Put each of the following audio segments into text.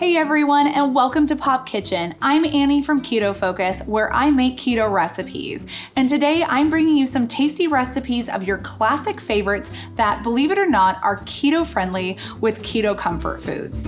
Hey everyone, and welcome to Pop Kitchen. I'm Annie from Keto Focus, where I make keto recipes. And today I'm bringing you some tasty recipes of your classic favorites that, believe it or not, are keto friendly with Keto Comfort Foods.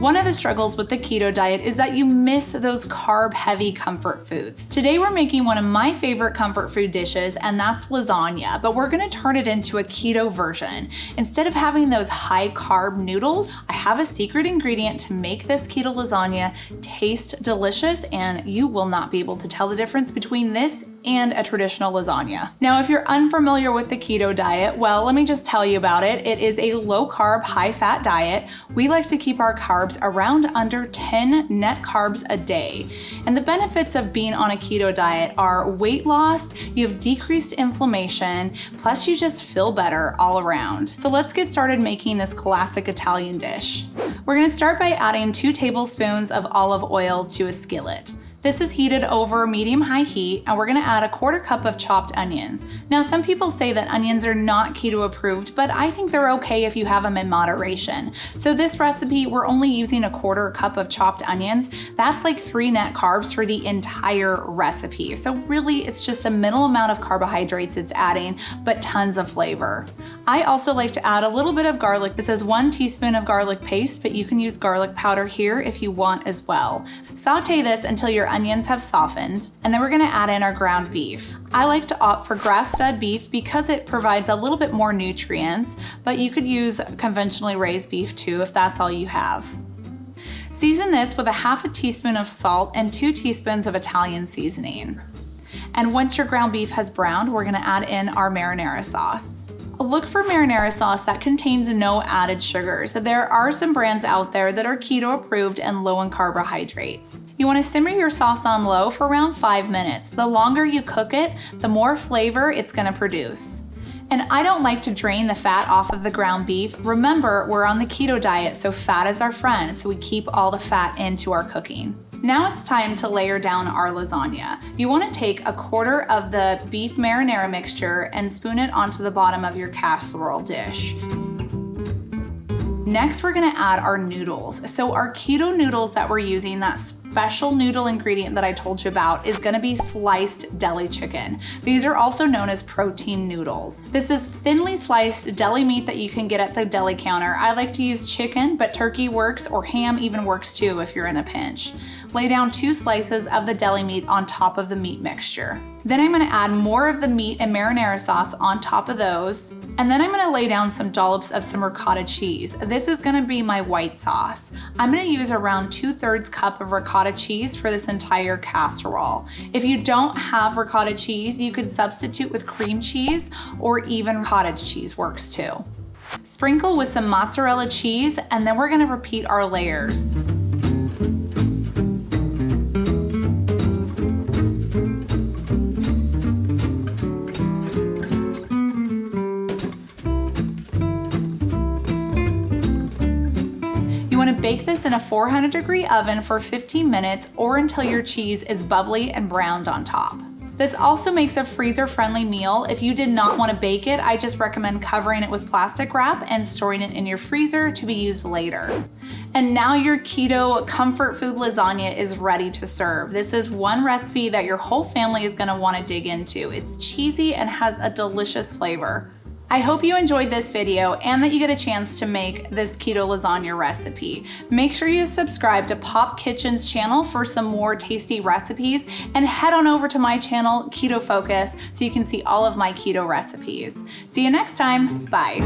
One of the struggles with the keto diet is that you miss those carb-heavy comfort foods. Today we're making one of my favorite comfort food dishes, and that's lasagna, but we're gonna turn it into a keto version. Instead of having those high-carb noodles, I have a secret ingredient to make this keto lasagna taste delicious, and you will not be able to tell the difference between this and a traditional lasagna. Now, if you're unfamiliar with the keto diet, well, let me just tell you about it. It is a low-carb, high-fat diet. We like to keep our carbs around under 10 net carbs a day. And the benefits of being on a keto diet are weight loss, you have decreased inflammation, plus you just feel better all around. So let's get started making this classic Italian dish. We're gonna start by adding 2 tablespoons of olive oil to a skillet. This is heated over medium-high heat, and we're gonna add a 1/4 cup of chopped onions. Now, some people say that onions are not keto approved, but I think they're okay if you have them in moderation. So this recipe, we're only using a 1/4 cup of chopped onions. That's like 3 net carbs for the entire recipe. So really, it's just a minimal amount of carbohydrates it's adding, but tons of flavor. I also like to add a little bit of garlic. This is 1 teaspoon of garlic paste, but you can use garlic powder here if you want as well. Saute this until your onions have softened, and then we're gonna add in our ground beef. I like to opt for grass-fed beef because it provides a little bit more nutrients, but you could use conventionally raised beef too if that's all you have. Season this with a 1/2 teaspoon of salt and 2 teaspoons of Italian seasoning. And once your ground beef has browned, we're gonna add in our marinara sauce. Look for marinara sauce that contains no added sugars. There are some brands out there that are keto approved and low in carbohydrates. You want to simmer your sauce on low for around 5 minutes. The longer you cook it, the more flavor it's going to produce. And I don't like to drain the fat off of the ground beef. Remember, we're on the keto diet, so fat is our friend, so we keep all the fat into our cooking. Now it's time to layer down our lasagna. You want to take a 1/4 of the beef marinara mixture and spoon it onto the bottom of your casserole dish. Next, we're gonna add our noodles. So our keto noodles that we're using, that special noodle ingredient that I told you about, is gonna be sliced deli chicken. These are also known as protein noodles. This is thinly sliced deli meat that you can get at the deli counter. I like to use chicken, but turkey works, or ham even works too if you're in a pinch. Lay down 2 slices of the deli meat on top of the meat mixture. Then I'm gonna add more of the meat and marinara sauce on top of those. And then I'm gonna lay down some dollops of some ricotta cheese. This is gonna be my white sauce. I'm gonna use around 2/3 cup of ricotta cheese for this entire casserole. If you don't have ricotta cheese, you could substitute with cream cheese, or even cottage cheese works too. Sprinkle with some mozzarella cheese, and then we're gonna repeat our layers. You want to bake this in a 400-degree oven for 15 minutes or until your cheese is bubbly and browned on top. This also makes a freezer-friendly meal. If you did not want to bake it, I just recommend covering it with plastic wrap and storing it in your freezer to be used later. And now your keto comfort food lasagna is ready to serve. This is one recipe that your whole family is going to want to dig into. It's cheesy and has a delicious flavor. I hope you enjoyed this video and that you get a chance to make this keto lasagna recipe. Make sure you subscribe to Pop Kitchen's channel for some more tasty recipes, and head on over to my channel, Keto Focus, so you can see all of my keto recipes. See you next time. Bye.